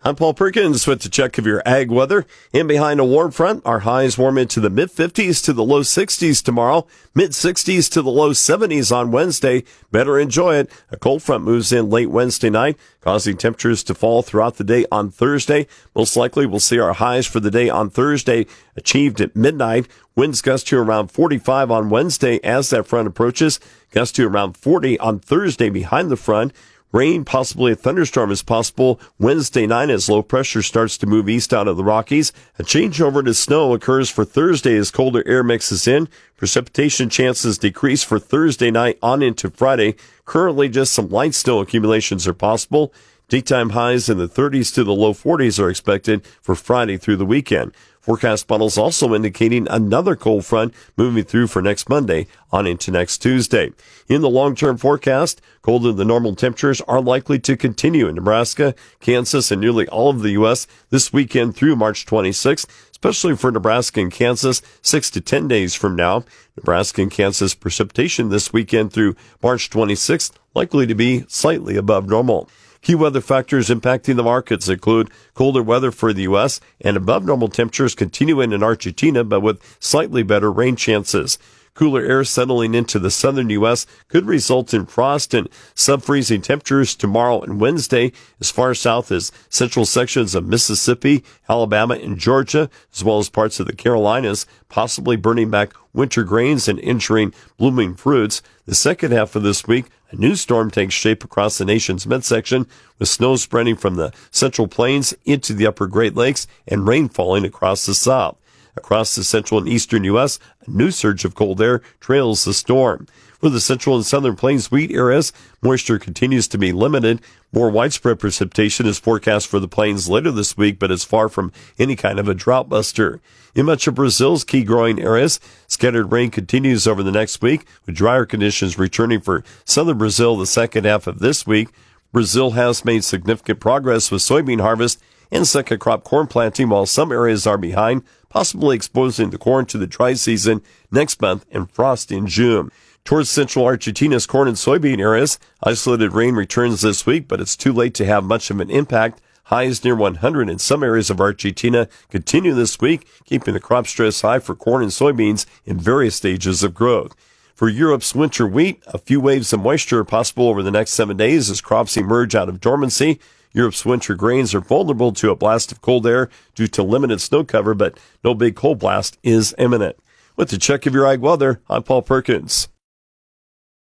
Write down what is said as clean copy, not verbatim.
I'm Paul Perkins with the check of your ag weather. In behind a warm front, our highs warm into the mid-50s to the low 60s tomorrow, mid-60s to the low 70s on Wednesday. Better enjoy it. A cold front moves in late Wednesday night, causing temperatures to fall throughout the day on Thursday. Most likely we'll see our highs for the day on Thursday achieved at midnight. Winds gust to around 45 on Wednesday as that front approaches. Gust to around 40 on Thursday behind the front. Rain, possibly a thunderstorm, is possible Wednesday night as low pressure starts to move east out of the Rockies. A changeover to snow occurs for Thursday as colder air mixes in. Precipitation chances decrease for Thursday night on into Friday. Currently, just some light snow accumulations are possible. Daytime highs in the 30s to the low 40s are expected for Friday through the weekend. Forecast models also indicating another cold front moving through for next Monday on into next Tuesday. In the long-term forecast, colder than normal temperatures are likely to continue in Nebraska, Kansas, and nearly all of the U.S. this weekend through March 26th, especially for Nebraska and Kansas 6 to 10 days from now. Nebraska and Kansas precipitation this weekend through March 26th likely to be slightly above normal. Key weather factors impacting the markets include colder weather for the U.S. and above normal temperatures continuing in Argentina, but with slightly better rain chances. Cooler air settling into the southern U.S. could result in frost and sub-freezing temperatures tomorrow and Wednesday as far south as central sections of Mississippi, Alabama, and Georgia, as well as parts of the Carolinas, possibly burning back winter grains and injuring blooming fruits. The second half of this week, a new storm takes shape across the nation's midsection, with snow spreading from the central plains into the upper Great Lakes and rain falling across the south. Across the central and eastern U.S., a new surge of cold air trails the storm. For the central and southern plains wheat areas, moisture continues to be limited. More widespread precipitation is forecast for the plains later this week, but is far from any kind of a drought buster. In much of Brazil's key growing areas, scattered rain continues over the next week, with drier conditions returning for southern Brazil the second half of this week. Brazil has made significant progress with soybean harvest and second crop corn planting, while some areas are behind, possibly exposing the corn to the dry season next month and frost in June. Towards central Argentina's corn and soybean areas, isolated rain returns this week, but it's too late to have much of an impact. Highs near 100 in some areas of Argentina continue this week, keeping the crop stress high for corn and soybeans in various stages of growth. For Europe's winter wheat, a few waves of moisture are possible over the next 7 days as crops emerge out of dormancy. Europe's winter grains are vulnerable to a blast of cold air due to limited snow cover, but no big cold blast is imminent. With the check of your ag weather, I'm Paul Perkins.